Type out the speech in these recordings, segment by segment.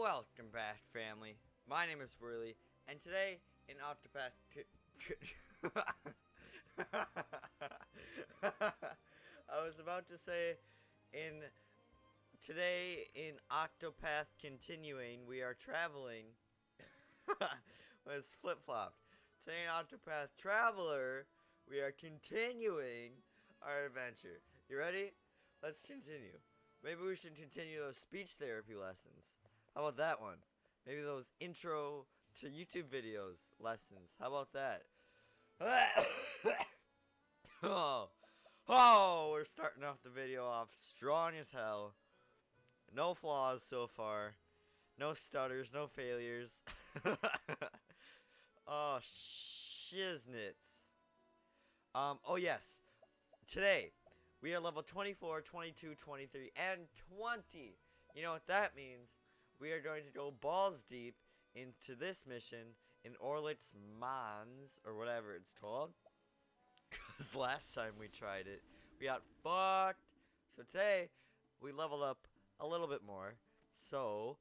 Welcome back, family. My name is Whirly, and today in Octopath I was about to say today in Octopath Continuing, we are traveling. It's flip-flopped. Today in Octopath Traveler, we are continuing our adventure. You ready? Let's continue. Maybe we should continue those speech therapy lessons. How about that one? Maybe those intro to YouTube videos lessons. How about that? We're starting off the video off strong as hell. No flaws so far. No stutters, no failures. Oh, shiznits. Oh yes. Today, we are level 24, 22, 23, and 20. You know what that means? We are going to go balls deep into this mission in Orlit's Mons, or whatever it's called. Because last time we tried it, we got fucked. So today, we leveled up a little bit more. So,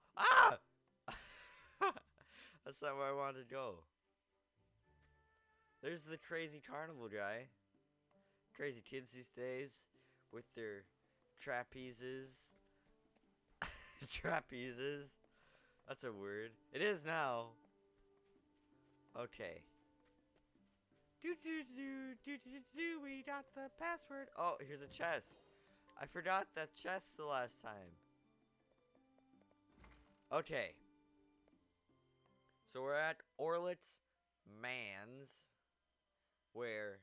that's not where I wanted to go. There's the crazy carnival guy. Crazy kids these days with their trapezes. Trapezes. That's a word. It is now. Okay. We got the password. Oh, here's a chest. I forgot that chest the last time. Okay. So we're at Orlit's Mons, where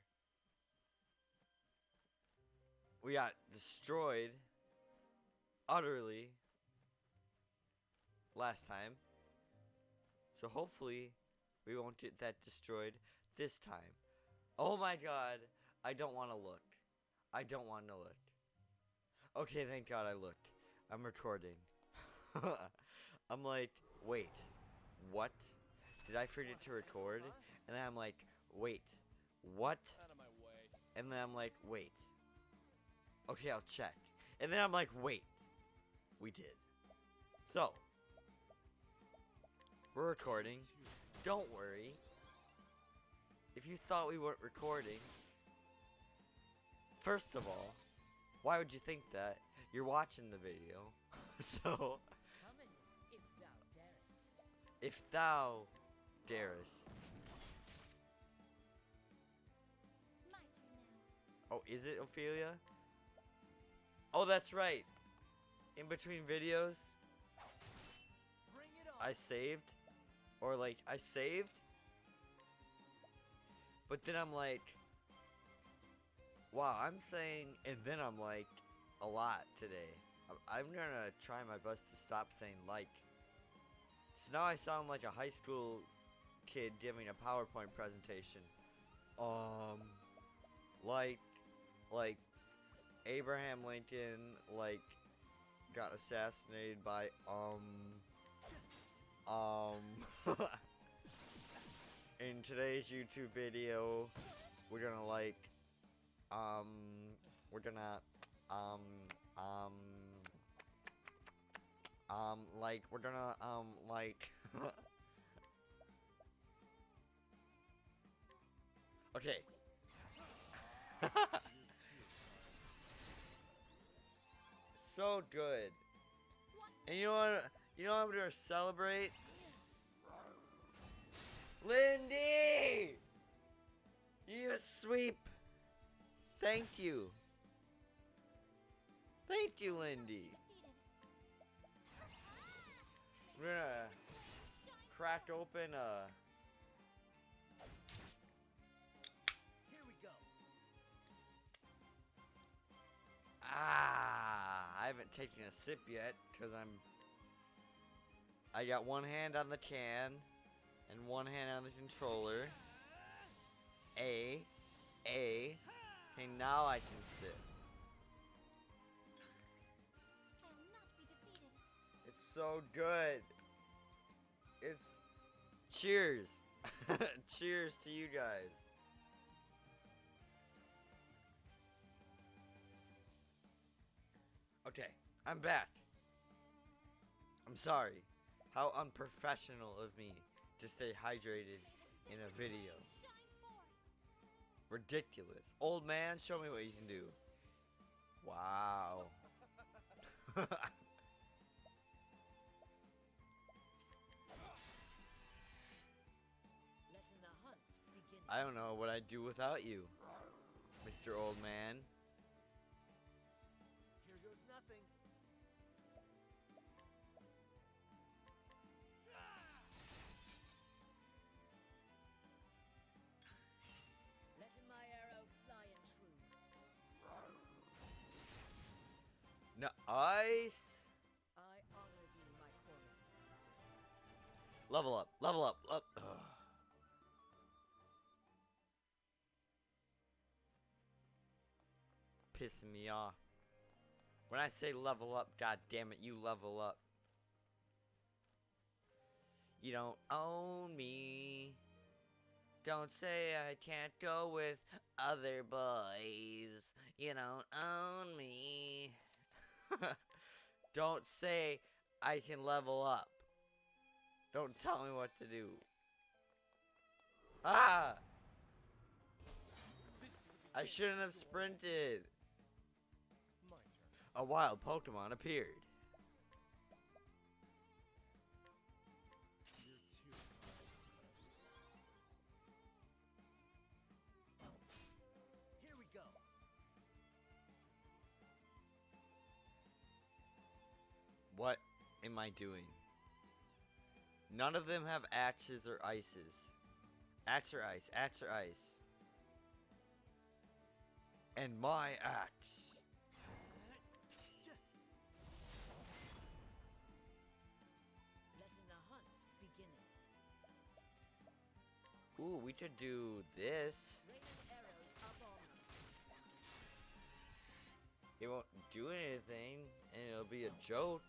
we got destroyed utterly last time. So hopefully we won't get that destroyed this time. Oh my god, I don't want to look. I don't want to look. Okay, thank god I looked. I'm recording. I'm like, wait, what? Did I forget to record? And then I'm like, wait, what? And then I'm like, wait. Okay, I'll check. And then I'm like, wait. We did. So, we're recording. Don't worry. If you thought we weren't recording, first of all, why would you think that? You're watching the video. So, if thou darest. Oh, is it Ophilia? Oh, that's right. In between videos, I saved. Or like, I saved. But then I'm like, wow, I'm saying, and then I'm like, a lot today. I'm gonna try my best to stop saying like. So now I sound like a high school kid giving a PowerPoint presentation. Like Abraham Lincoln, like, got assassinated by, in today's YouTube video, we're gonna like, we're gonna, like, we're gonna, like, okay. So good. And you know what? You know what I'm gonna celebrate? Lindy! You sweep! Thank you. Thank you, Lindy. We're gonna crack open a... Here we go. I haven't taken a sip yet because I got one hand on the can and one hand on the controller. Okay, now I can sip. It's so good. It's cheers. Cheers to you guys. Okay, I'm back. I'm sorry. How unprofessional of me to stay hydrated in a video. Ridiculous. Old man, show me what you can do. Wow. Letting the hunt begin. I don't know what I'd do without you, Mr. Old Man. Here goes nothing. Letting my arrow fly and true. Nice. I honor thee, my quarry. Level up, level up, up. Ugh. Pissing me off. When I say level up, god damn it, you level up. You don't own me. Don't say I can't go with other boys. You don't own me. Don't say I can level up. Don't tell me what to do. Ah! I shouldn't have sprinted. My turn. A wild Pokemon appeared. You're too kind. Here we go. What am I doing? None of them have axes or ices. Axe or ice, axe or ice. And my axe. Letting the hunt begin. Ooh, we could do this. Raining arrows up on me. It won't do anything, and it'll be a joke.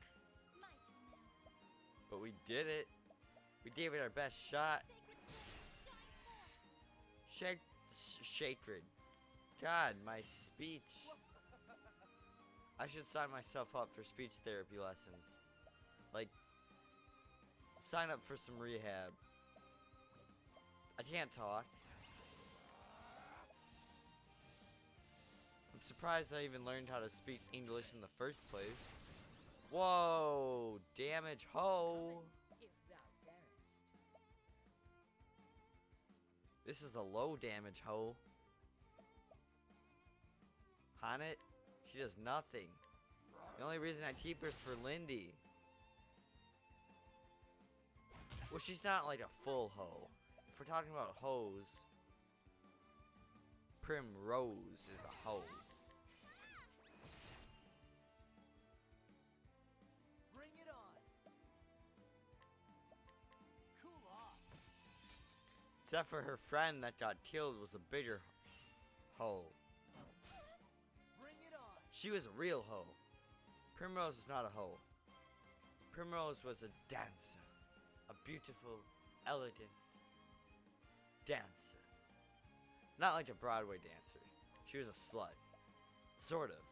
But we did it. We gave it our best shot. Sacred. God, my speech. I should sign myself up for speech therapy lessons. Like, sign up for some rehab. I can't talk. I'm surprised I even learned how to speak English in the first place. Whoa, damage ho. If thou darest. This is a low damage ho. H'aanit, she does nothing. The only reason I keep her is for Lindy. Well, she's not like a full hoe. If we're talking about hoes, Primrose is a hoe. Bring it on. Cool off. Except for her friend that got killed was a bigger hoe. Bring it on. She was a real hoe. Primrose is not a hoe. Primrose was a dancer. A beautiful, elegant dancer. Not like a Broadway dancer. She was a slut. Sort of.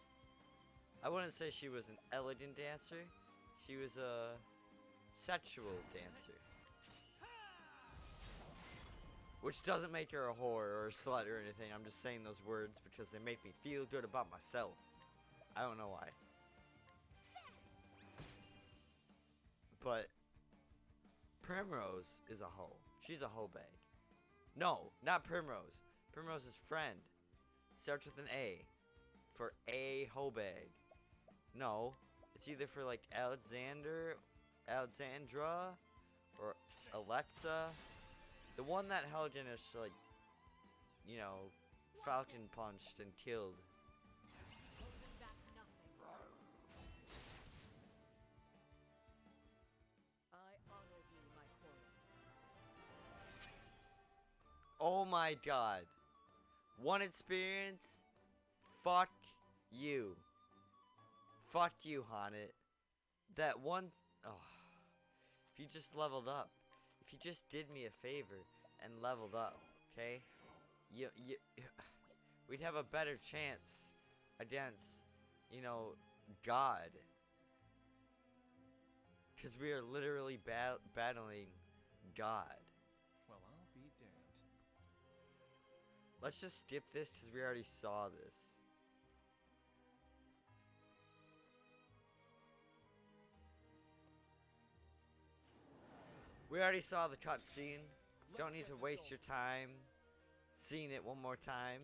I wouldn't say she was an elegant dancer. She was a sexual dancer. Which doesn't make her a whore or a slut or anything. I'm just saying those words because they make me feel good about myself. I don't know why. But Primrose is a hoe. She's a hoe bag. No, not Primrose. Primrose's friend starts with an A. For a hoe bag. No, it's either for like Alexandra, or Alexa. The one that Helgen is like, you know, falcon punched and killed. Holding back nothing. I honor thee, my quarry. Oh my god. One experience? Fuck you. Fuck you, H'aanit. That one... Oh. If you just leveled up. If you just did me a favor and leveled up, okay? We'd have a better chance against, you know, God. Because we are literally battling God. Well, I'll be damned. Let's just skip this because we already saw this. We already saw the cutscene. Don't need to waste your time seeing it one more time.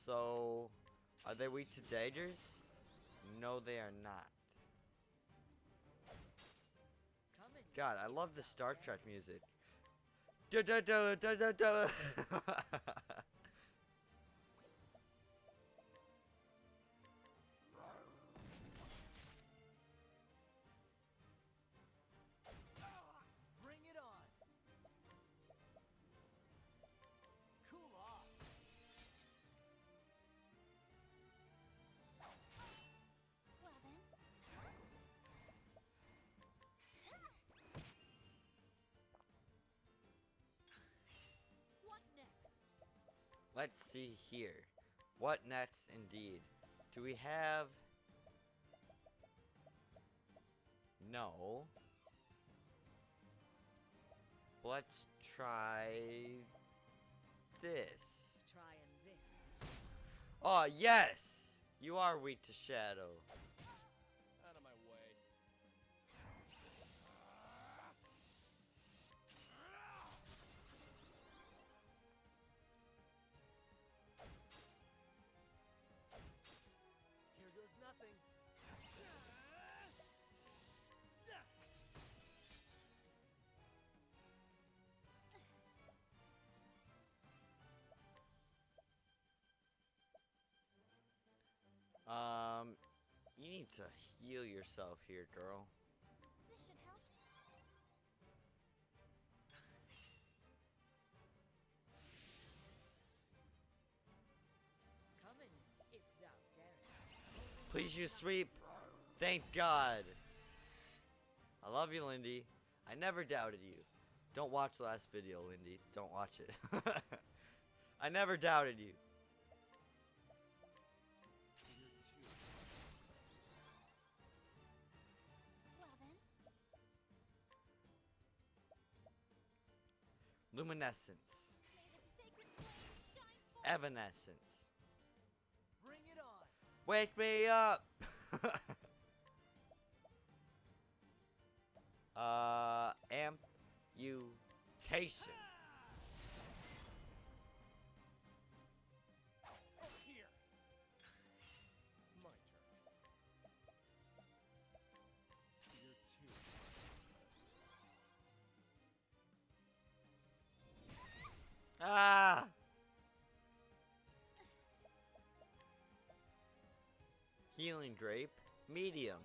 So, are they weak to daggers? No, they are not. Coming. God, I love the Star Trek music. Da da da da da da. Bring it on. Cool off. Well then. What next? Let's see here. What next, indeed? Do we have... No. Let's try this. Trying this. Oh, yes! You are weak to shadow. Out of my way. Here goes nothing. You need to heal yourself here, girl. This should help. Coming, if thou darest. Please use sweep. Thank God. I love you, Lindy. I never doubted you. Don't watch the last video, Lindy. Don't watch it. I never doubted you. Well then. Luminescence. May the sacred flame shine forth. Evanescence. Bring it on. Wake me up! Amputation. Here. My turn. You're too. Ah! Healing grape. Medium.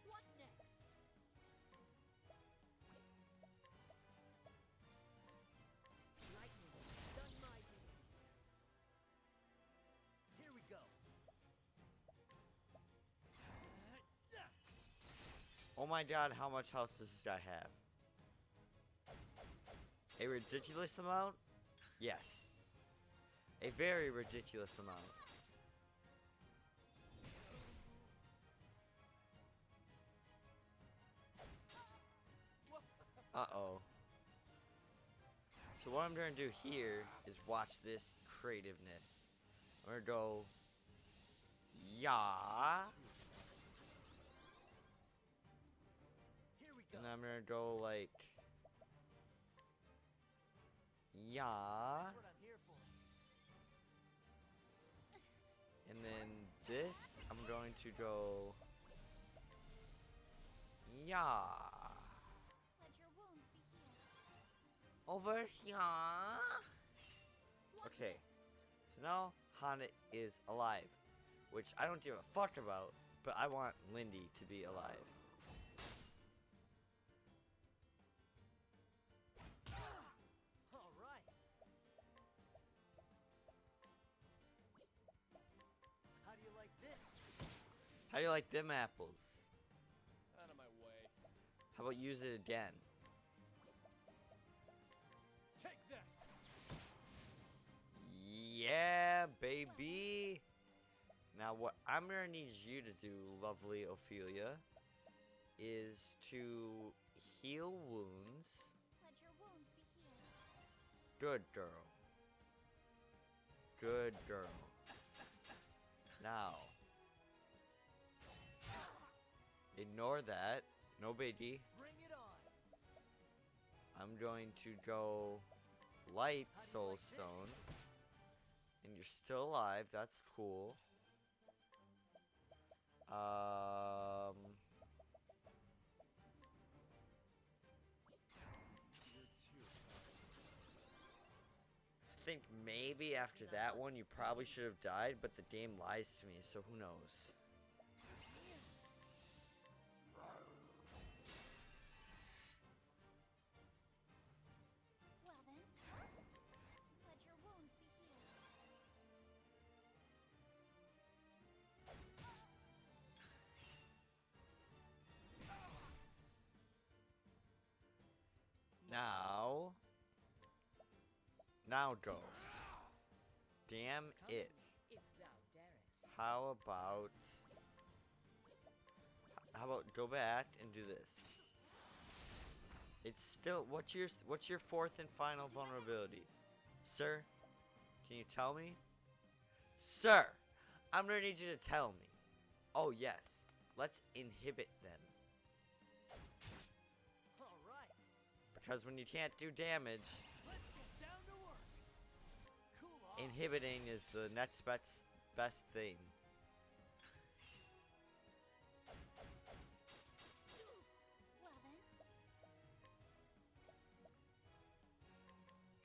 What next? Lightning, done my duty. Here we go. Oh my God, how much health does this guy have? A ridiculous amount? Yes. A very ridiculous amount. Uh-oh. So what I'm gonna do here is watch this creativeness. I'm gonna go... Yeah. Here we go. And I'm gonna go like... Yeah. That's what I'm here for. And then this, I'm going to go... Yeah. Let your wounds be healed. Over here. What Okay. next? So now H'aanit is alive, which I don't give a fuck about, but I want Lindy to be alive. All right. How do you like this? How do you like them apples? Out of my way. How about use it again? Take this. Yeah, baby. Now, what I'm gonna need you to do, lovely Ophilia, is to heal wounds. Let your wounds be healed. Good girl. Good girl. Now, ignore that. No biggie. Bring it on. I'm going to go light How do you soul like this? stone. And you're still alive. That's cool. You're too. I think maybe after that one you probably should have died, but the game lies to me, so who knows? Well then, let your wounds be healed. Now go. Damn it. If thou darest. How about go back and do this? It's still what's your fourth and final vulnerability? Sir? Can you tell me? Sir, I'm gonna need you to tell me. Oh yes. Let's inhibit them. All right. Because when you can't do damage, Let's get down to work. Cool off. inhibiting is the next best thing. Well then.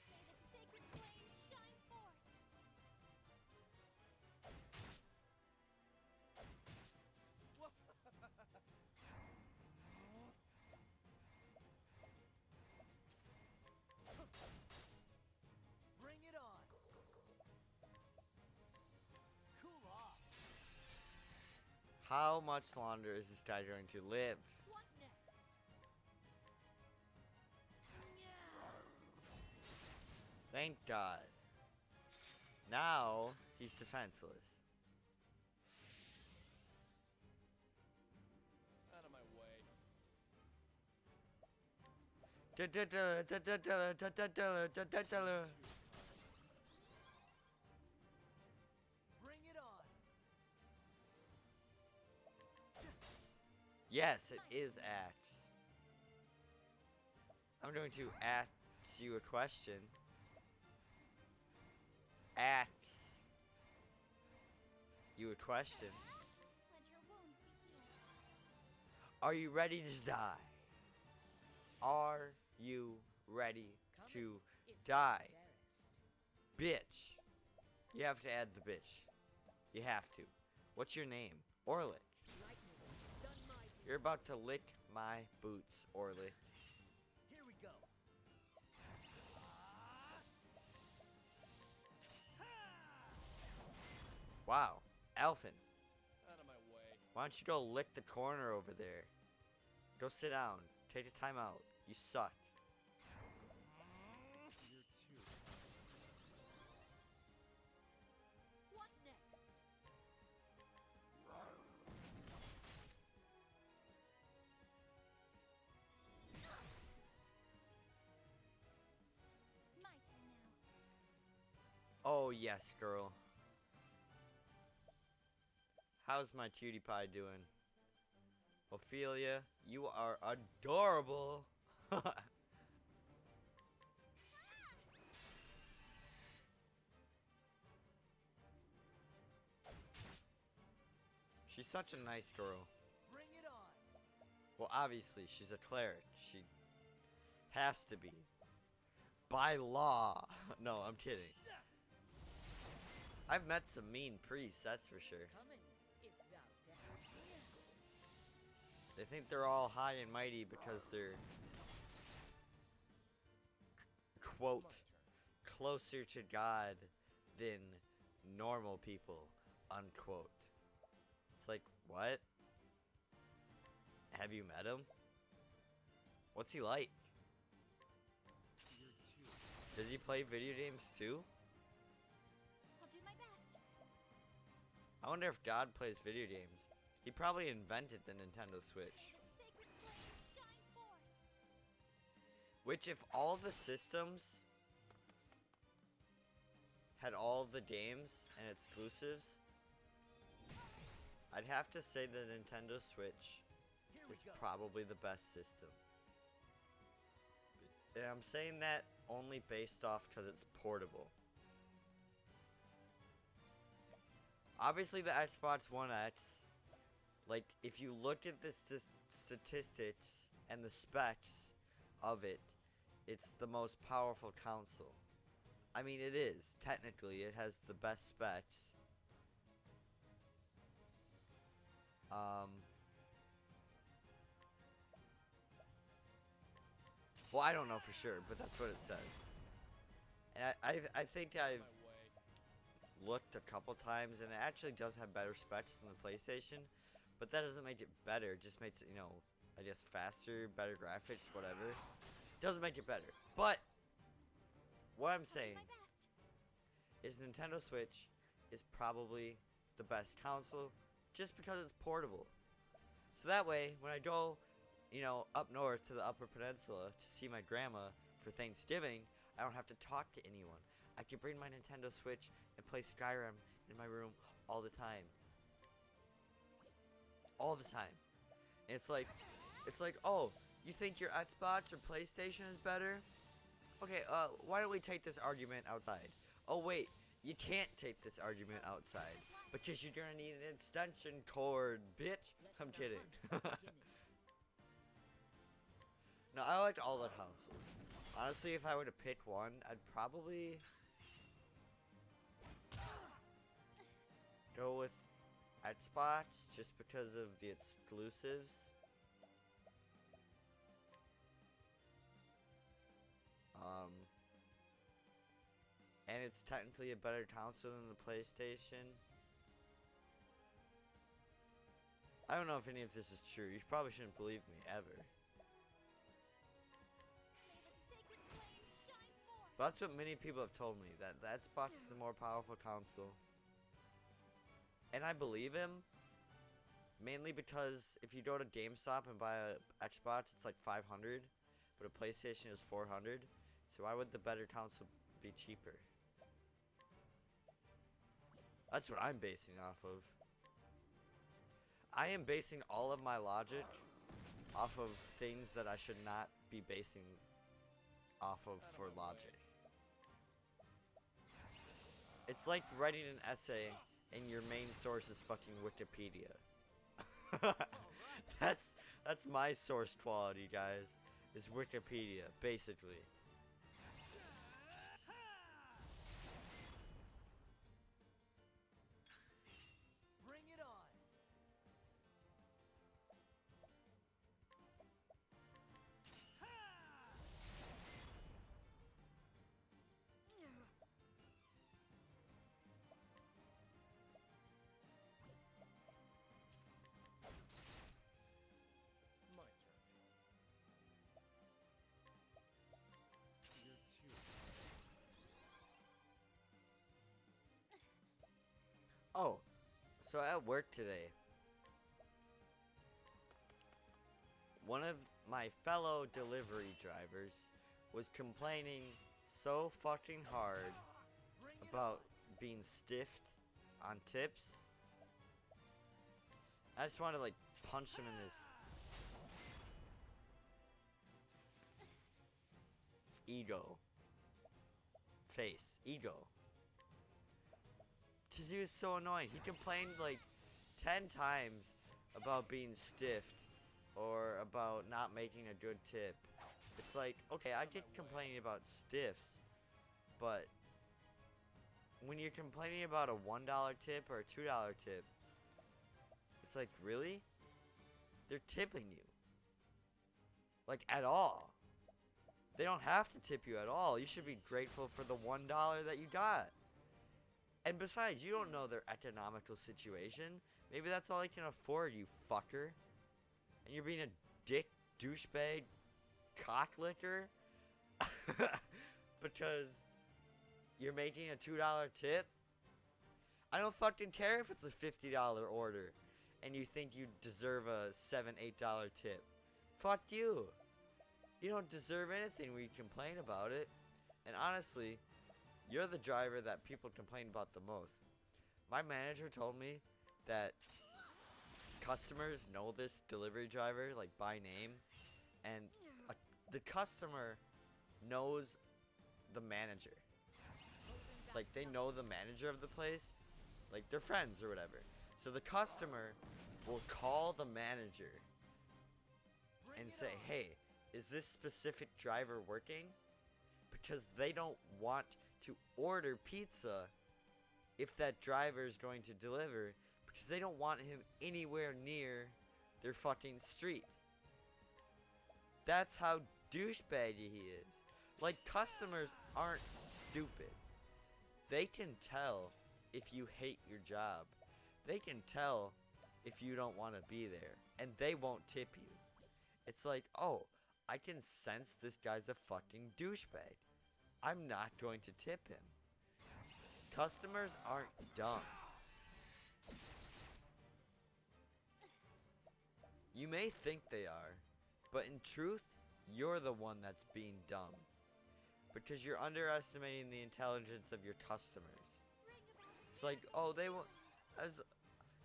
May the sacred flame shine forth. Bring it on. Cool off. How much longer is this guy going to live? What next? Thank God. Now he's defenseless. Out of my way. Bring it on. Yes, it is axe. I'm going to ask you a question. Axe you a question. Let your wounds be healed. Are you ready to die? Are you ready to If die? thou darest. Bitch. You have to add the bitch. You have to. What's your name? Orlick. Lightning. Done my You're about to lick my boots, Orlick. Here we go. Wow. Alfyn, Out of my way. why don't you go lick the corner over there? Go sit down. Take a time out. You suck. You're too. What next? My turn now. Oh, yes, girl. How's my cutie pie doing? Ophilia, you are adorable. She's such a nice girl. Bring it on. Well, obviously, she's a cleric. She has to be. By law. No, I'm kidding. I've met some mean priests, that's for sure. Coming. If thou darest. They think they're all high and mighty because they're, quote, My turn. closer to God than normal people, unquote. It's like, what? Have you met him? What's he like? You're too. Does he play video games too? I'll do my best. I I wonder if God plays video games. He probably invented the Nintendo Switch. Let a sacred flame shine forth. Which, if all the systems had all the games and exclusives, I'd have to say the Nintendo Switch Here we is go. probably the best system. And I'm saying that only based off because it's portable. Obviously the Xbox One X, like, if you look at the statistics and the specs of it, it's the most powerful console. I mean, it is. Technically, it has the best specs. Well, I don't know for sure, but that's what it says. And I think I've My way. looked a couple times, and it actually does have better specs than the PlayStation, but that doesn't make it better. It just makes it, you know, I guess faster, better graphics, whatever. Doesn't make it better. But what I'm I'll do saying my best. is Nintendo Switch is probably the best console just because it's portable. So that way, when I go, you know, up north to the Upper Peninsula to see my grandma for Thanksgiving, I don't have to talk to anyone. I can bring my Nintendo Switch and play Skyrim in my room all the time. All the time. And it's like, oh, you think your Xbox or PlayStation is better? Okay, why don't we take this argument outside? Oh wait, you can't take this argument outside because you're gonna need an extension cord, bitch. I'm kidding. No, I like all the consoles. Honestly, if I were to pick one, I'd probably go with Xbox just because of the exclusives. And it's technically a better console than the PlayStation. I don't know if any of this is true. You probably shouldn't believe me, ever. May the sacred flame shine forth. But that's what many people have told me, that the Xbox is a more powerful console. And I believe him, mainly because if you go to GameStop and buy a Xbox, it's like $500, but a PlayStation is $400. So why would the better console be cheaper? That's what I'm basing off of. I am basing all of my logic off of things that I should not be basing off of for logic. It's like writing an essay and your main source is fucking Wikipedia. That's my source quality, guys. Is Wikipedia, basically. Bring it on. My turn. Your two. Oh, so at work today, one of my fellow delivery drivers was complaining so fucking hard Bring it about being stiffed on tips. I just wanted to like punch him in his ego. Cause he was so annoying. He complained like 10 times about being stiffed or about not making a good tip. It's like, okay, I get complaining about stiffs, but when you're complaining about a $1 tip or a $2 tip, it's like, really? They're tipping you. Like, at all. They don't have to tip you at all. You should be grateful for the $1 that you got. And besides, you don't know their economical situation. Maybe that's all they can afford, you fucker. And you're being a dick, douchebag, cocklicker because you're making a $2 tip. I don't fucking care if it's a $50 order and you think you deserve a $7, $8 tip. Fuck you. You don't deserve anything when you complain about it. And honestly, you're the driver that people complain about the most. My manager told me that customers know this delivery driver, like, by name. And the customer knows the manager. Like, they know the manager of the place. Like, they're friends or whatever. So the customer will call the manager and say, hey, is this specific driver working? Because they don't want to order pizza if that driver is going to deliver, because they don't want him anywhere near their fucking street. That's how douchebaggy he is. Like, customers aren't stupid. They can tell if you hate your job. They can tell if you don't want to be there, and they won't tip you. It's like, oh, I can sense this guy's a fucking douchebag. I'm not going to tip him. Customers aren't dumb. You may think they are, but in truth, you're the one that's being dumb. Because you're underestimating the intelligence of your customers. It's like, oh, they will, as,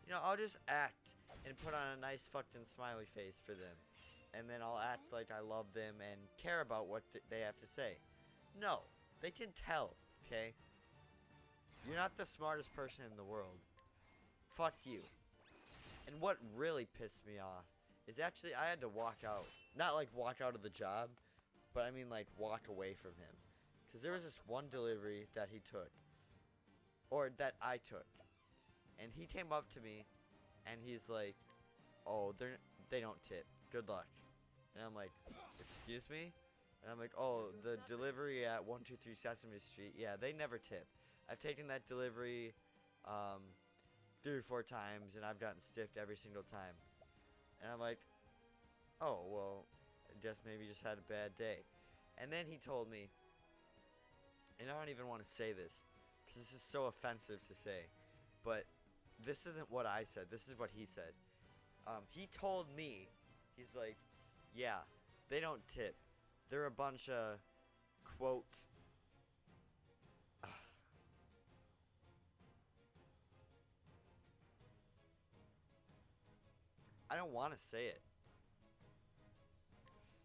you know, I'll just act and put on a nice fucking smiley face for them. And then I'll act like I love them and care about what they have to say. No, they can tell, okay? You're not the smartest person in the world. Fuck you. And what really pissed me off is actually I had to walk out. Not like walk out of the job, but I mean like walk away from him. Because there was this one delivery that he took. Or that I took. And he came up to me and he's like, oh, they don't tip. Good luck. And I'm like, excuse me? And I'm like, oh, the delivery at 123 Sesame Street, yeah, they never tip. I've taken that delivery 3 or 4 times, and I've gotten stiffed every single time. And I'm like, oh, well, I guess maybe you just had a bad day. And then he told me, and I don't even want to say this, because this is so offensive to say, but this isn't what I said. This is what he said. He told me, he's like, yeah, they don't tip. They're a bunch of, quote, I don't want to say it.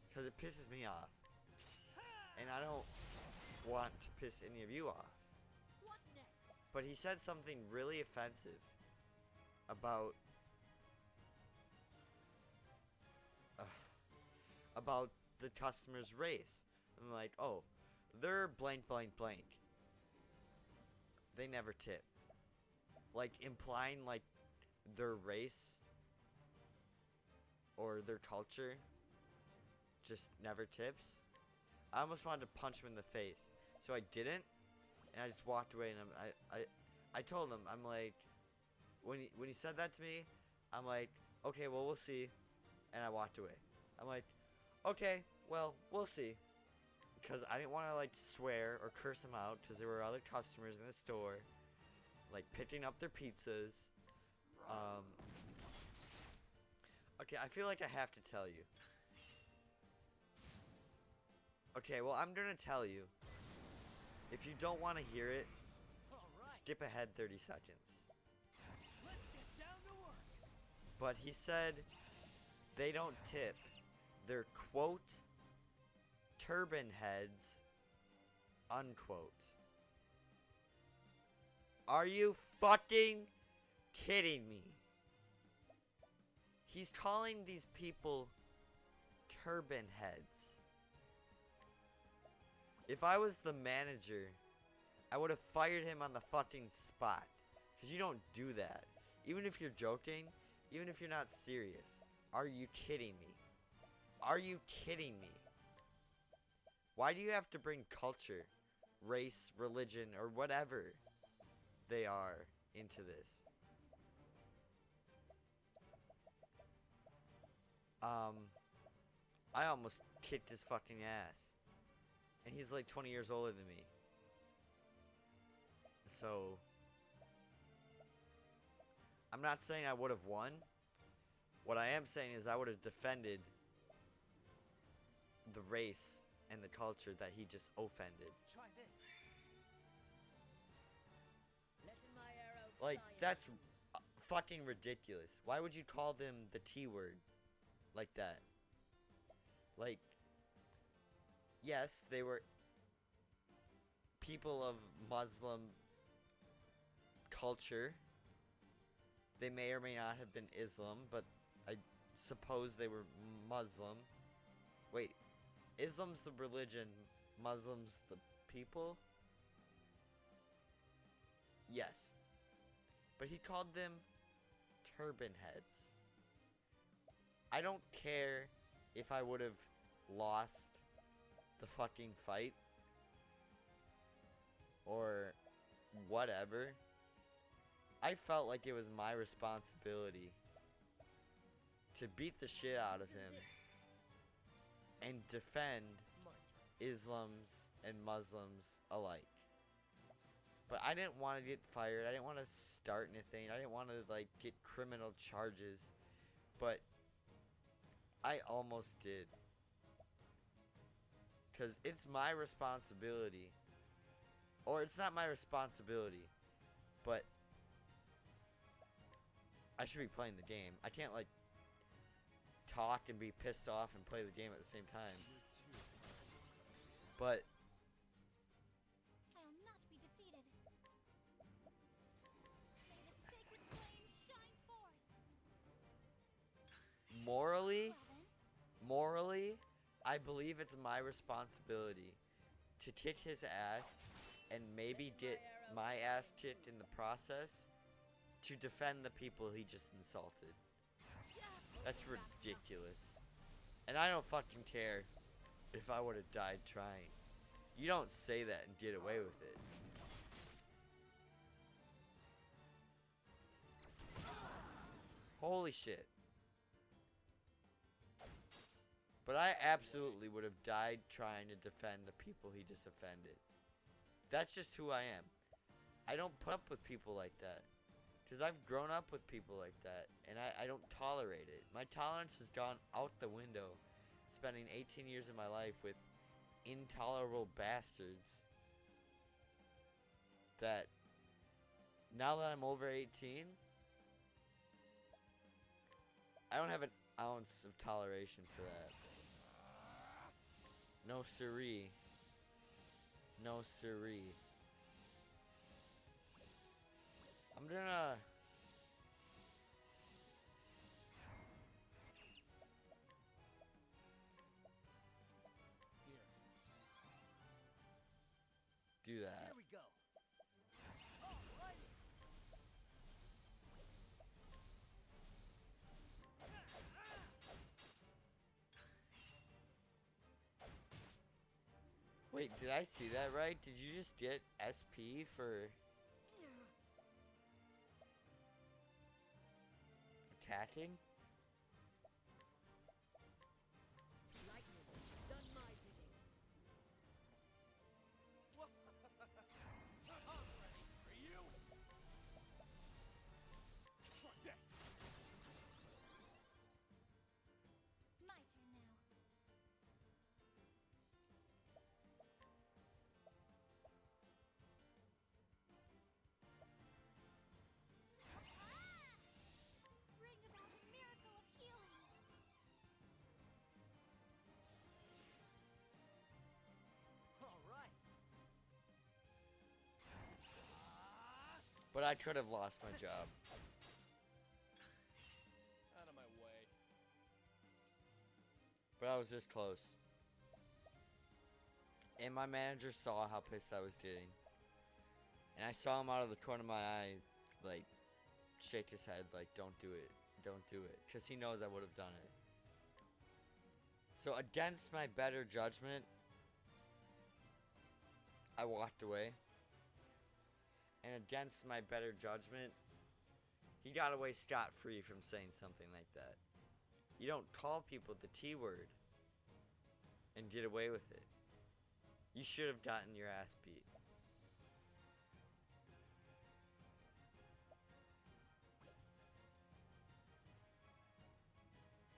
Because it pisses me off. And I don't want to piss any of you off. What next? But he said something really offensive about the customer's race. I'm like, oh, they're blank, blank, blank. They never tip. Like, implying, like, their race or their culture just never tips. I almost wanted to punch him in the face. So I didn't, and I just walked away, and I told him, I'm like, when he said that to me, I'm like, okay, well, we'll see. And I walked away. I'm like, okay, well, we'll see. Because I didn't want to, like, swear or curse him out, because there were other customers in the store, like, picking up their pizzas. Okay, I feel like I have to tell you. Okay, well, I'm gonna tell you. If you don't want to hear it, skip ahead 30 seconds. Let's get down to work. But he said they don't tip. They're, quote, turban heads, unquote. Are you fucking kidding me? He's calling these people turban heads. If I was the manager, I would have fired him on the fucking spot. Because you don't do that. Even if you're joking, even if you're not serious. Are you kidding me? Are you kidding me? Why do you have to bring culture, race, religion, or whatever they are into this? I almost kicked his fucking ass. And he's like 20 years older than me. So, I'm not saying I would have won. What I am saying is I would have defended the race and the culture that he just offended. Try this. Letting my arrow Like, fly that's into fucking ridiculous. Why would you call them the T word like that? Like, yes, they were people of Muslim culture. They may or may not have been Islam, but I suppose they were Muslim. Wait, Islam's the religion, Muslims the people? Yes. But he called them turban heads. I don't care if I would have lost the fucking fight or whatever. I felt like it was my responsibility to beat the shit out of him and defend My turn. Islams and Muslims alike. But I didn't want to get fired. I didn't want to start anything. I didn't want to, like, get criminal charges. But I almost did. Because it's my responsibility. Or it's not my responsibility. But I should be playing the game. I can't, like, talk and be pissed off and play the game at the same time. You're too kind. But I'll not be defeated. May the sacred flame shine forth. morally, Well then, I believe it's my responsibility to kick his ass and maybe get my ass kicked in the process to defend the people he just insulted. That's ridiculous. And I don't fucking care if I would have died trying. You don't say that and get away with it. Holy shit. But I absolutely would have died trying to defend the people he just offended. That's just who I am. I don't put up with people like that. Because I've grown up with people like that. And I don't tolerate it. My tolerance has gone out the window. Spending 18 years of my life with intolerable bastards. That now that I'm over 18, I don't have an ounce of toleration for that. No siree. No siree. I'm gonna... Here. do that. Here we go. Alrighty. Wait, did I see that right? Did you just get SP for attacking? lightning. Done my bidding. I'm ready for you. Try this. my turn now. Bring about a miracle of healing. All right. But I could have lost my job. Out of my way. But I was this close. And my manager saw how pissed I was getting. And I saw him out of the corner of my eye, like, shake his head, like, don't do it. Don't do it. Because he knows I would have done it. So against my better judgment, I walked away. And against my better judgment, he got away scot-free from saying something like that. You don't call people the T word and get away with it. You should have gotten your ass beat.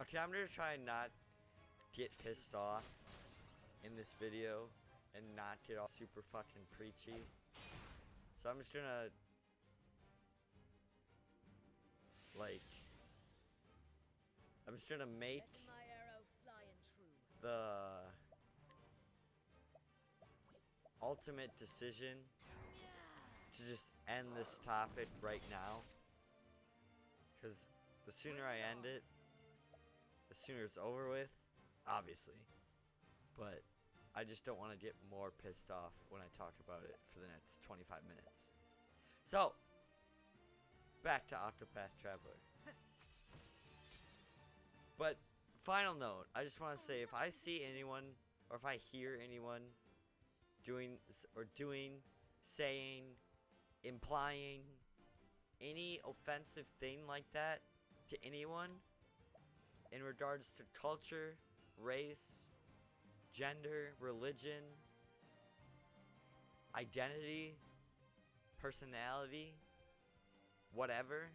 Okay, I'm gonna try and not get pissed off in this video and not get all super fucking preachy. So I'm just gonna like make Let my arrow fly and true. the ultimate decision to just end this topic right now, because the sooner I end it, the sooner it's over with, obviously. But I just don't want to get more pissed off when I talk about it for the next 25 minutes. So, back to Octopath Traveler. But, final note, I just want to say, if I see anyone, or if I hear anyone doing, saying, implying any offensive thing like that to anyone in regards to culture, race, gender, religion, identity, personality, whatever,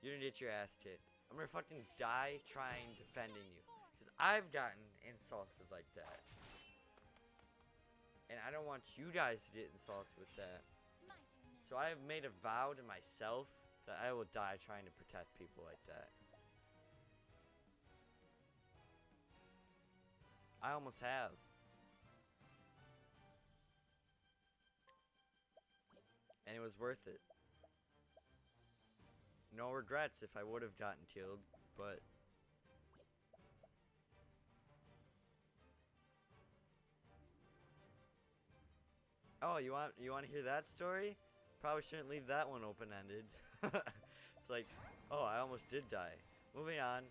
you're gonna get your ass kicked. I'm gonna fucking die trying defending you. Because I've gotten insulted like that. And I don't want you guys to get insulted with that. My turn now. So I have made a vow to myself that I will die trying to protect people like that. I almost have. And it was worth it. No regrets if I would have gotten killed, but oh, you want to hear that story? Probably shouldn't leave that one open-ended. It's like, oh, I almost did die. Moving on.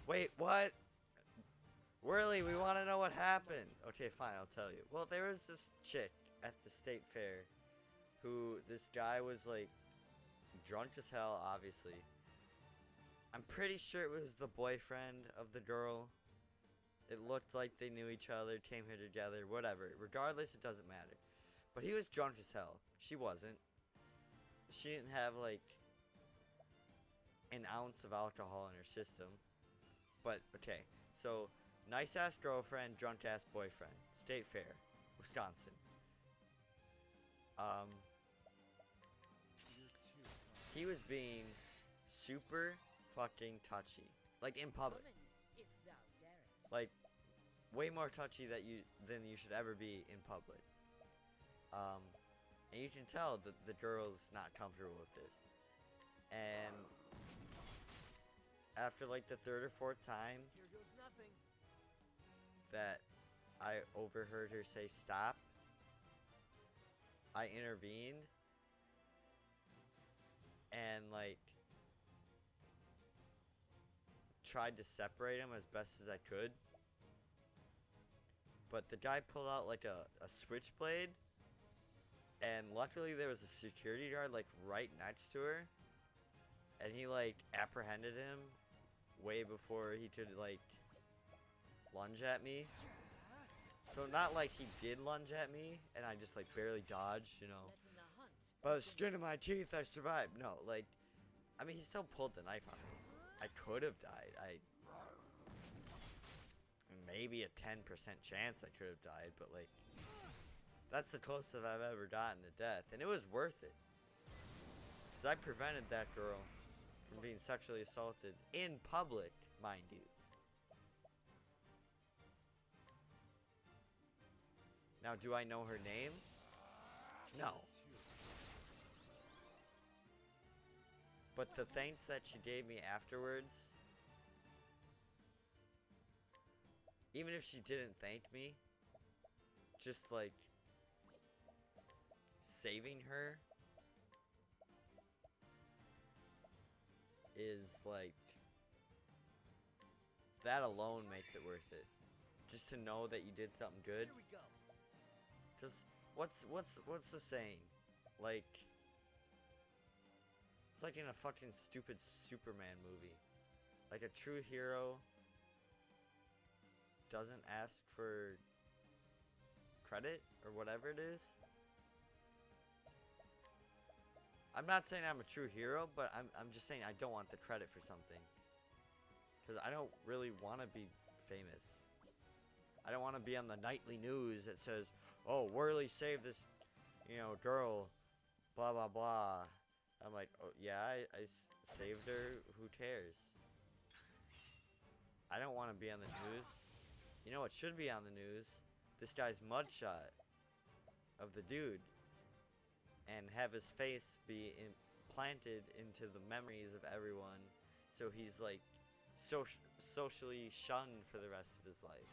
Wait, what? Really, we want to know what happened. Okay, fine, I'll tell you. Well, there was this chick at the state fair who, this guy was like drunk as hell, obviously. I'm pretty sure it was the boyfriend of the girl. It looked like they knew each other, came here together, whatever. Regardless, it doesn't matter. But he was drunk as hell. She wasn't. She didn't have like an ounce of alcohol in her system. But, okay. So, nice ass girlfriend, drunk ass boyfriend. State fair. Wisconsin. He was being super fucking touchy. Like in public. Woman, if thou darest. Like way more touchy than you should ever be in public. And you can tell that the girl's not comfortable with this. And after like the third or fourth time Here goes nothing. that I overheard her say stop, I intervened and like tried to separate him as best as I could. But the guy pulled out like a switchblade, and luckily there was a security guard like right next to her, and he like apprehended him way before he could like lunge at me. So not like he did lunge at me and I just like barely dodged, you know. Let in the hunt. By the skin of my teeth, I survived. No, like, I mean, he still pulled the knife on me. I could have died. Maybe a 10% chance I could have died, but like, that's the closest I've ever gotten to death, and it was worth it. Because I prevented that girl from being sexually assaulted in public, mind you. Now, do I know her name? No. But the thanks that she gave me afterwards, even if she didn't thank me, just like saving her is like, that alone makes it worth it. Just to know that you did something good. Here we go. Cause what's the saying? Like, it's like in a fucking stupid Superman movie. Like a true hero doesn't ask for credit or whatever it is. I'm not saying I'm a true hero, but I'm just saying I don't want the credit for something. Because I don't really want to be famous. I don't want to be on the nightly news that says, oh, Whirly saved this, you know, girl, blah, blah, blah. I'm like, oh, yeah, I saved her. Who cares? I don't want to be on the news. You know what should be on the news? This guy's mugshot of the dude. And have his face be implanted into the memories of everyone. So he's like socially shunned for the rest of his life.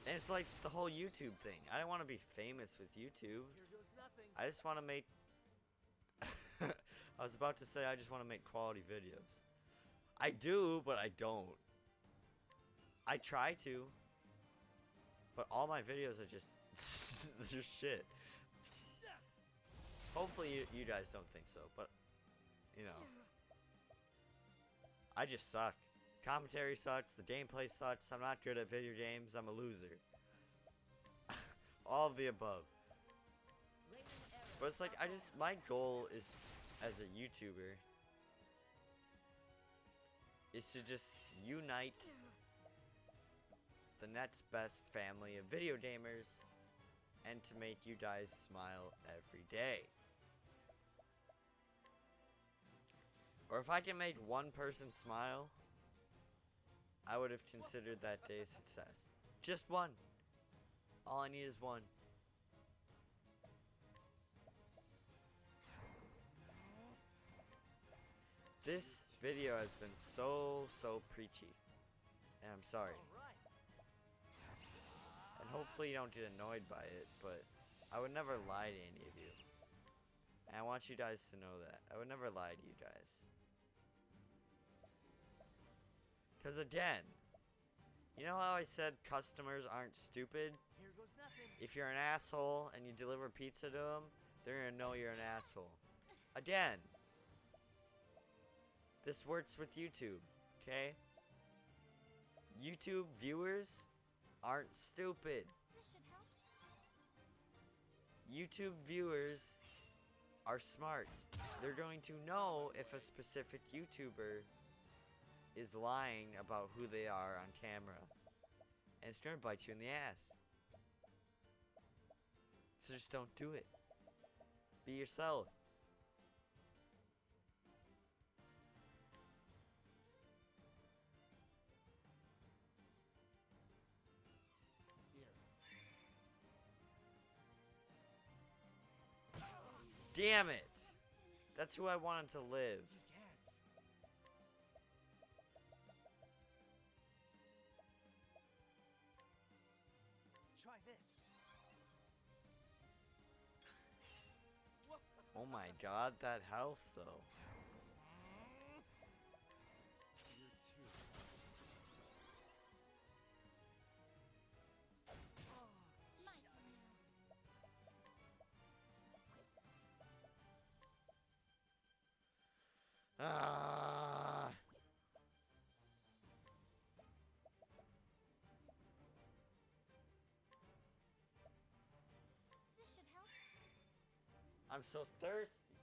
And it's like the whole YouTube thing. I don't want to be famous with YouTube. Here goes nothing. I just want to make... I was about to say I just want to make quality videos. I do, but I don't. I try to. But all my videos are just... they're just shit. Hopefully you guys don't think so, but... You know. I just suck. Commentary sucks, the gameplay sucks, I'm not good at video games, I'm a loser. All of the above. But it's like, my goal is, as a YouTuber, is to just unite the next best family of video gamers, and to make you guys smile every day. Or if I can make one person smile, I would have considered that day a success. Just one. All I need is one. This video has been so preachy. And I'm sorry. And hopefully you don't get annoyed by it, but I would never lie to any of you. And I want you guys to know that. I would never lie to you guys. Because again, you know how I said customers aren't stupid? Here goes nothing. If you're an asshole and you deliver pizza to them, they're going to know you're an asshole. Again, this works with YouTube, okay? YouTube viewers aren't stupid. This should help. YouTube viewers are smart. They're going to know if a specific YouTuber is lying about who they are on camera. And it's gonna bite you in the ass. So just don't do it. Be yourself. Here. Damn it! That's who I wanted to live. Gats. Try this. Oh my god, that health though. You're too. My turn. Ah. This should help. I'm so thirsty.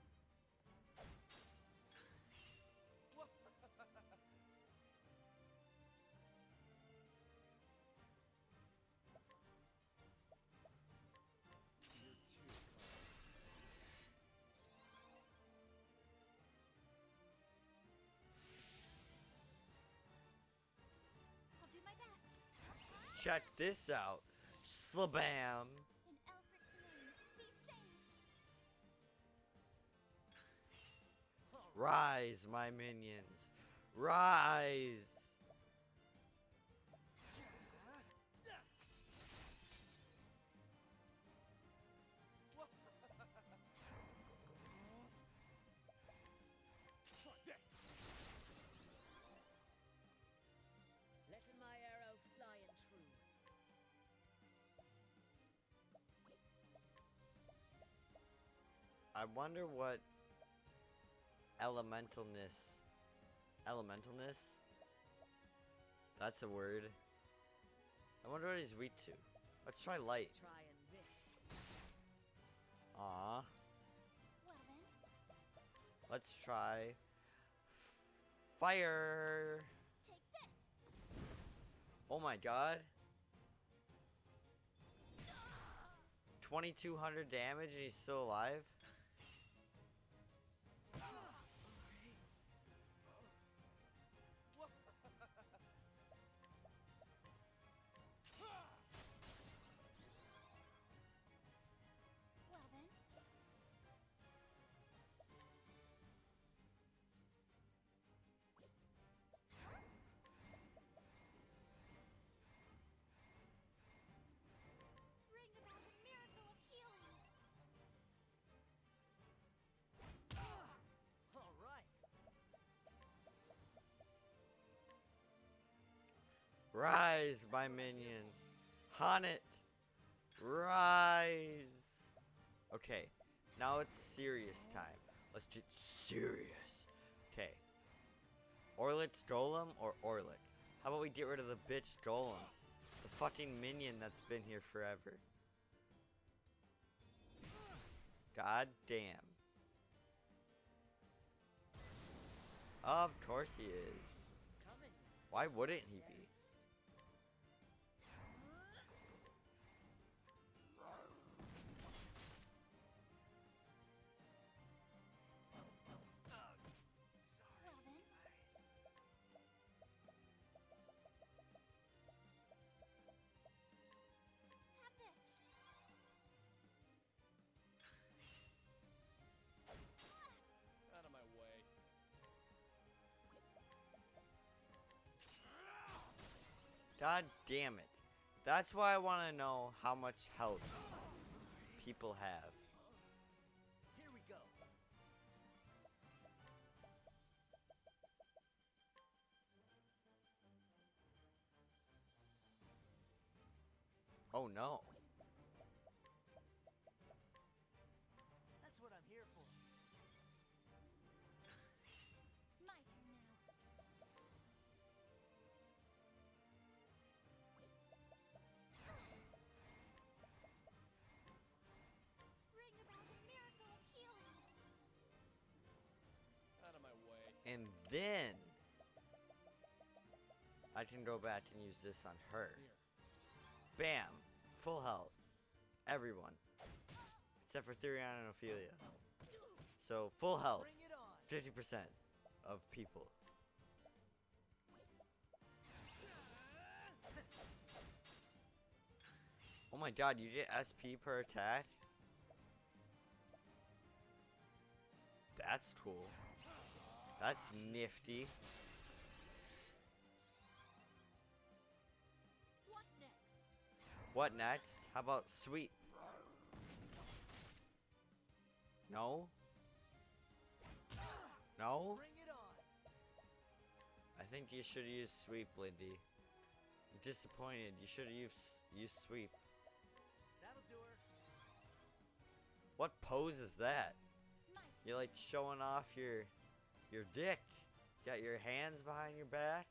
You're too. I'll do my best. Check this out. Slabam. In Alfred's name, be saved. Rise, my minions. Rise. Letting my arrow fly and true. I wonder what elementalness. Elementalness? That's a word. I wonder what he's weak to. Let's try light. Try and wrist. Aw. Well then, Let's try fire. take this. Oh my god. 2200 damage and he's still alive? Well then, bring about the miracle of healing. All right. Rise, my minion. H'aanit. Rise. Okay, now it's serious time. Let's get serious. Okay. Orlick's Golem or Orlick? How about we get rid of the bitch Golem? The fucking minion that's been here forever. God damn. Of course he is. Coming. Why wouldn't he be? Next. Well then, have this. Out of my way. God damn it. That's why I want to know how much health people have. Here we go. Oh no. That's what I'm here for. My turn now. Bring about the miracle of healing. Out of my way. And then I can go back and use this on her. Here. Bam. Full health. Everyone. Except for Therion and Ophilia. So full health. Bring it on. 50% of people. Oh my god, you get SP per attack? That's cool. That's nifty. What next? What next? How about sweep? No? No? Bring it on. I think you should use sweep, Lindy. I'm disappointed. You should have used sweep. That'll do her. What pose is that? My turn. You're like showing off your dick. Got your hands behind your back.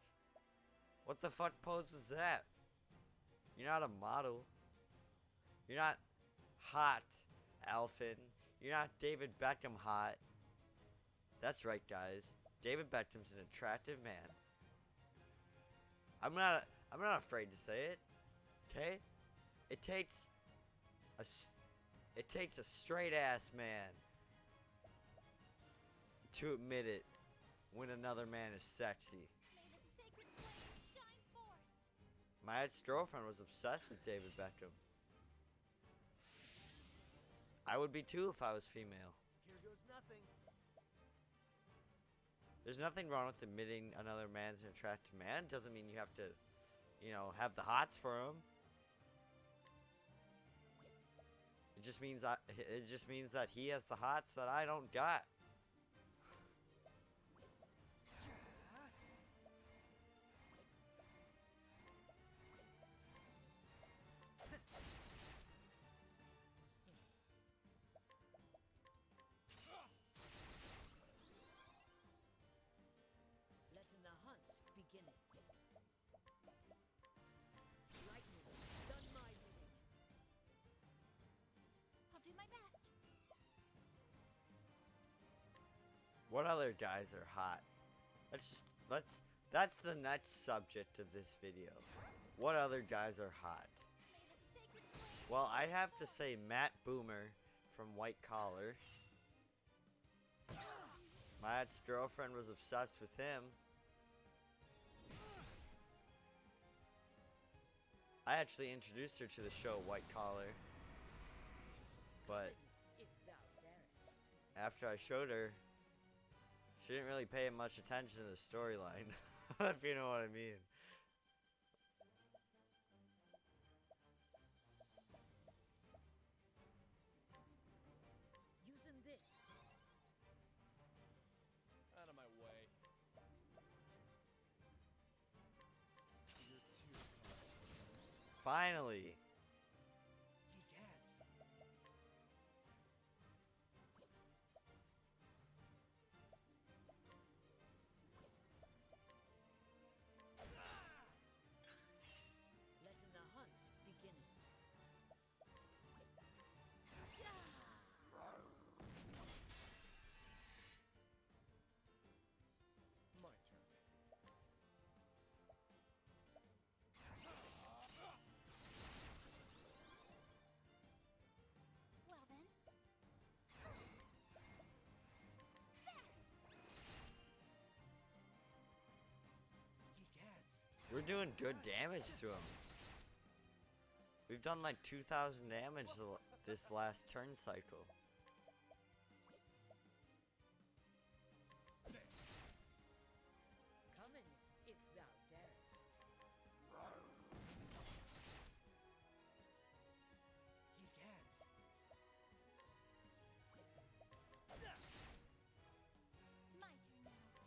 What the fuck pose was that? You're not a model. You're not hot, Alfyn. You're not David Beckham hot. That's right, guys. David Beckham's an attractive man. I'm not afraid to say it. Okay? It takes a straight ass man to admit it when another man is sexy. May the sacred flame shine forth. My ex-girlfriend was obsessed with David Beckham. I would be too if I was female. Here goes nothing. There's nothing wrong with admitting another man's an attractive man. Doesn't mean you have to, have the hots for him. It just means that he has the hots that I don't got. What other guys are hot? That's the next subject of this video. What other guys are hot? Well, I have to say Matt Boomer from White Collar. My ex-girlfriend was obsessed with him. I actually introduced her to the show White Collar. But If thou darest. after I showed her, she didn't really pay much attention to the storyline. If you know what I mean. Using this. Out of my way. You're too kind. Finally. Egads. Letting the hunt begin. My turn. Well then. Egads. We're doing good damage to him. We've done like 2,000 damage this last turn cycle. Coming, if thou darest. Egads. My turn now.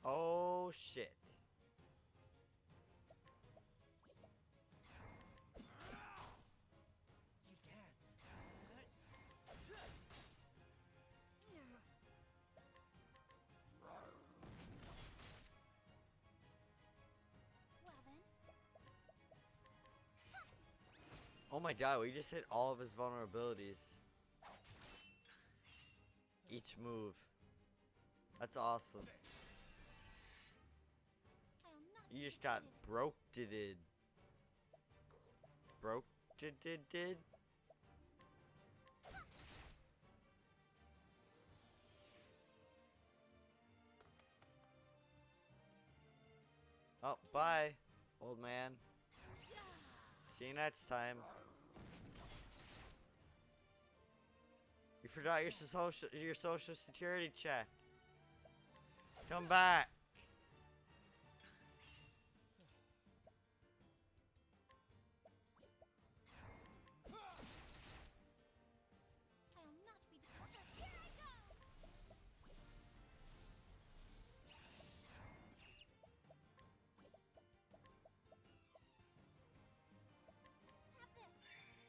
Oh shit. Egads. Well then. Oh my god, we just hit all of his vulnerabilities. Each move. That's awesome. I'll not You be just got defeated. broke-did. Broke-did. Oh, bye, old man. See you next time. You forgot your social security check. Come back. I'll not be defeated. Here I go. Have this.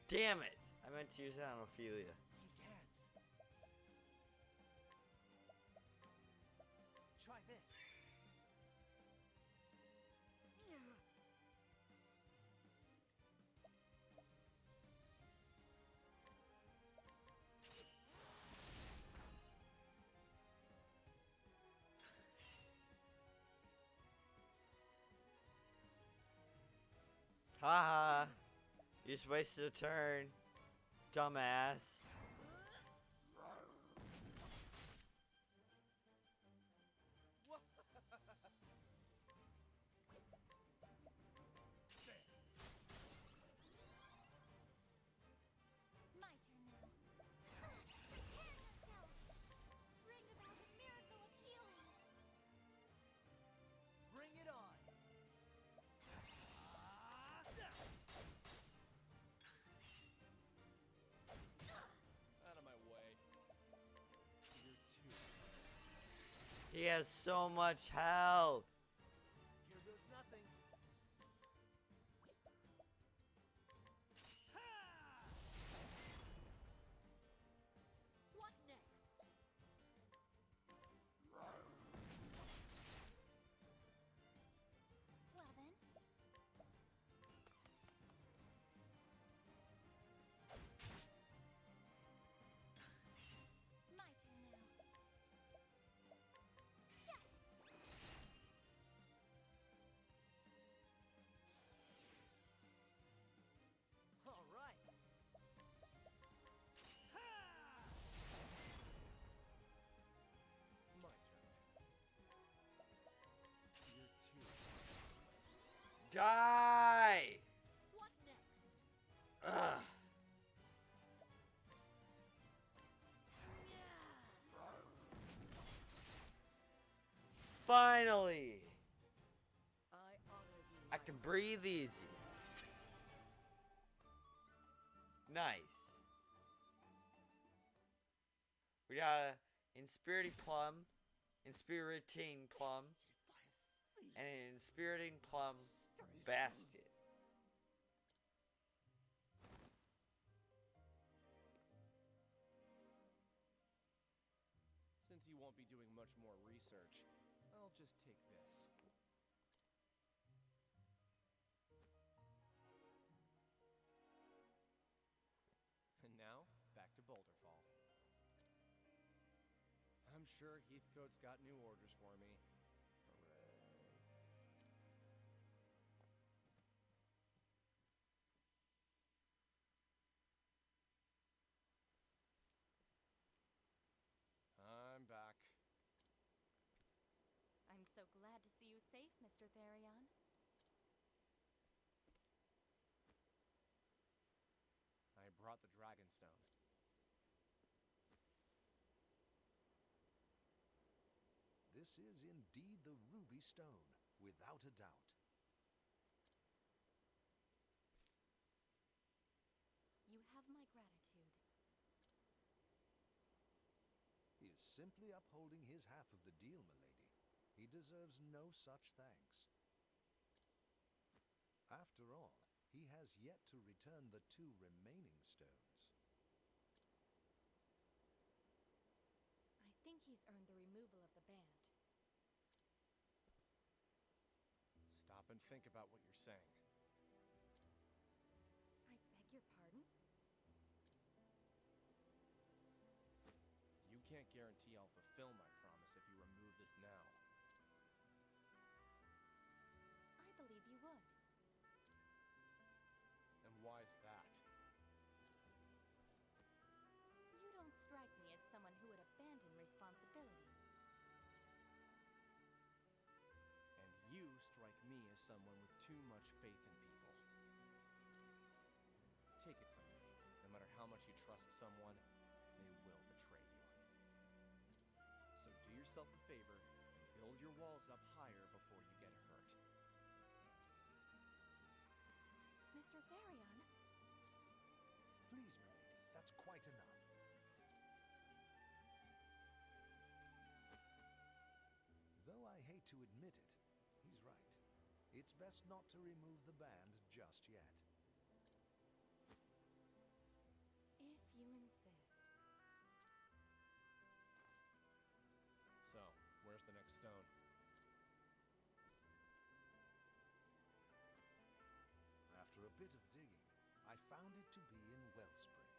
Damn it. I meant to use that on Ophilia. Egads. Try this. Haha. You just wasted a turn. Dumbass. My turn now. Prepare yourself. Bring about the miracle of healing. Bring it on. Out of my way. You're too kind. He has so much health. Here goes nothing. What next? Well then. Die! What next? Ugh. Finally! I honor you. I can breathe easy. Nice. We got a Inspiriting Plum, Inspiriting Plum, and an Inspiriting Plum basket. Since you won't be doing much more research, I'll just take this. And now, back to Boulder Fall. I'm sure Heathcote's got new orders for me. Hooray. I'm back. I'm so glad to see you safe, Mr. Therion. I brought the Dragonstone. This is indeed the Ruby Stone, without a doubt. You have my gratitude. He is simply upholding his half of the deal, milady. He deserves no such thanks. After all, he has yet to return the 2 remaining stones. I think he's earned the removal of the band. Stop and think about what you're saying. I beg your pardon? You can't guarantee I'll fulfill my promise if you remove this now. I believe you would. And why's that? You don't strike me as someone who would abandon responsibility. And you strike me as someone with too much faith in people. Take it from me. No matter how much you trust someone, they will betray you. So do yourself a favor and build your walls up higher before you get hurt. Mr. Therion? Please, milady, that's quite enough. Though I hate to admit it, he's right. It's best not to remove the band just yet. If you insist. So, where's the next stone? After a bit of digging, I found it to be in Wellspring.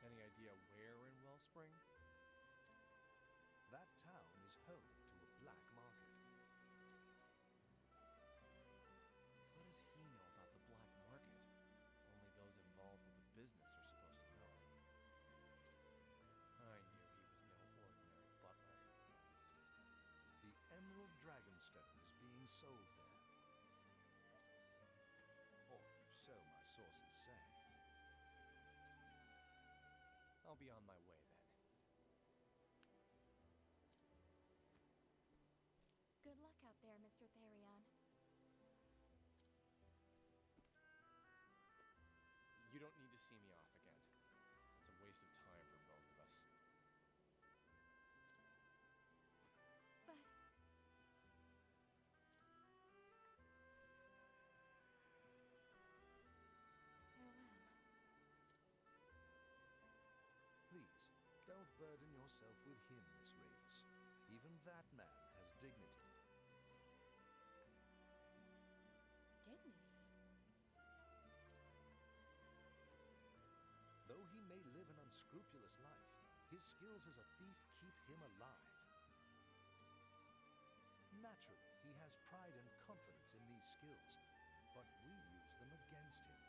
Any idea where in Wellspring? That town is home to a black market. What does he know about the black market? Only those involved with the business are supposed to know. I knew he was no ordinary butler. The Emerald Dragonstone is being sold there. Or so my sources say. I'll be on my way then. Good luck out there, Mr. Therion. You don't need to see me off again. It's a waste of time for both of us. But farewell. Please, don't burden yourself with him, Miss Ravis. Even that man has dignity. Dignity. Though he may live an unscrupulous life, his skills as a thief keep him alive. Naturally, he has pride and confidence in these skills, but we use them against him.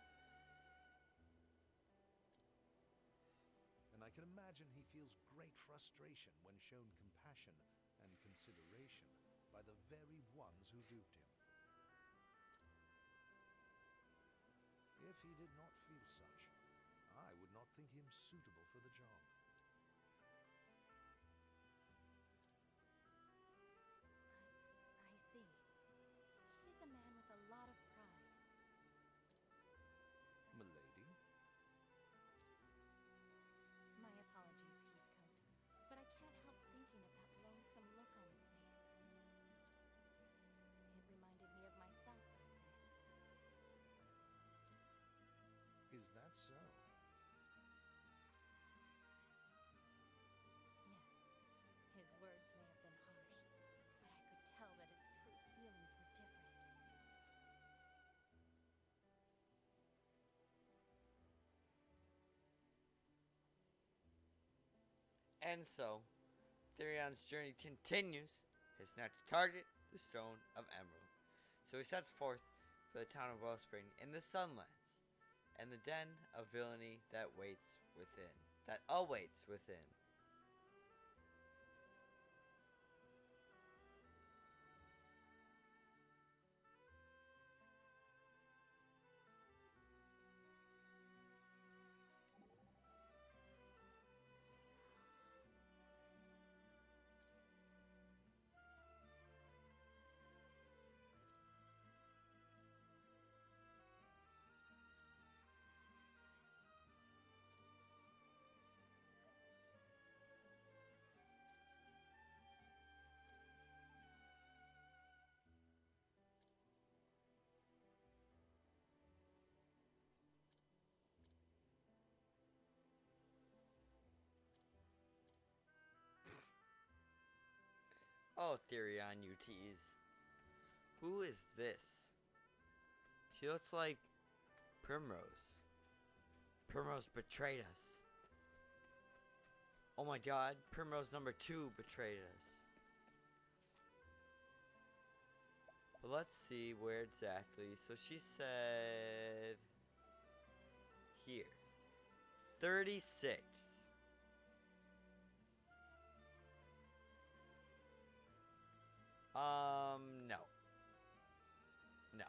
And I can imagine he feels great frustration when shown compassion and consideration. by the very ones who duped him. If he did not feel such, I would not think him suitable for the job. I see. He's a man with a lot of pride. Milady? My apologies, Heathcote, but I can't help thinking of that lonesome look on his face. It reminded me of myself back then. Is that so? Yes, his words may have been harsh, but I could tell that his true feelings were different. And so, Therion's journey continues. His next target, the Stone of Emerald. So he sets forth for the town of Wellspring in the Sunlands, and the den of villainy that waits within. That awaits within. Oh, Therion, you tease. Who is this? She looks like Primrose. Primrose betrayed us. Oh my god, Primrose number 2 betrayed us. But let's see where exactly. So she said here. 36. No. No.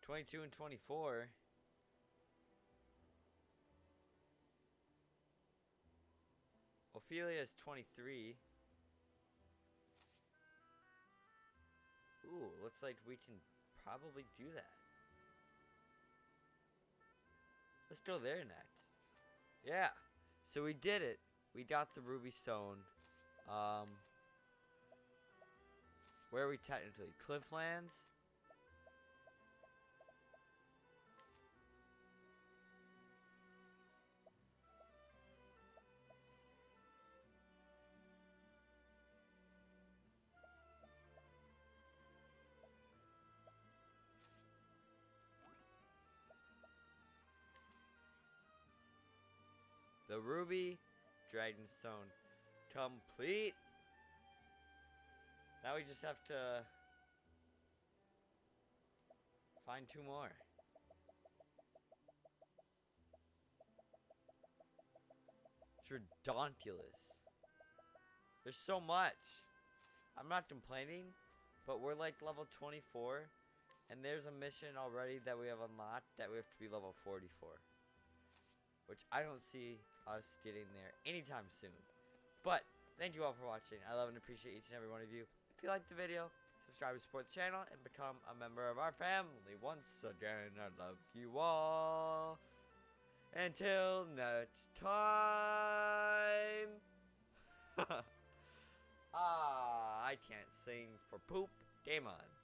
$22 and $24. Ophilia is 23. Ooh, looks like we can probably do that. Let's go there next. Yeah. So we did it. We got the ruby stone. Where are we technically? Clifflands? The ruby Dragonstone complete. Now we just have to find 2 more. It's redonkulous. There's so much. I'm not complaining, but we're like level 24, and there's a mission already that we have unlocked that we have to be level 44. Which I don't see us getting there anytime soon. But, thank you all for watching. I love and appreciate each and every one of you. If you liked the video, subscribe and support the channel, and become a member of our family. Once again, I love you all. Until next time. I can't sing for poop. Game on.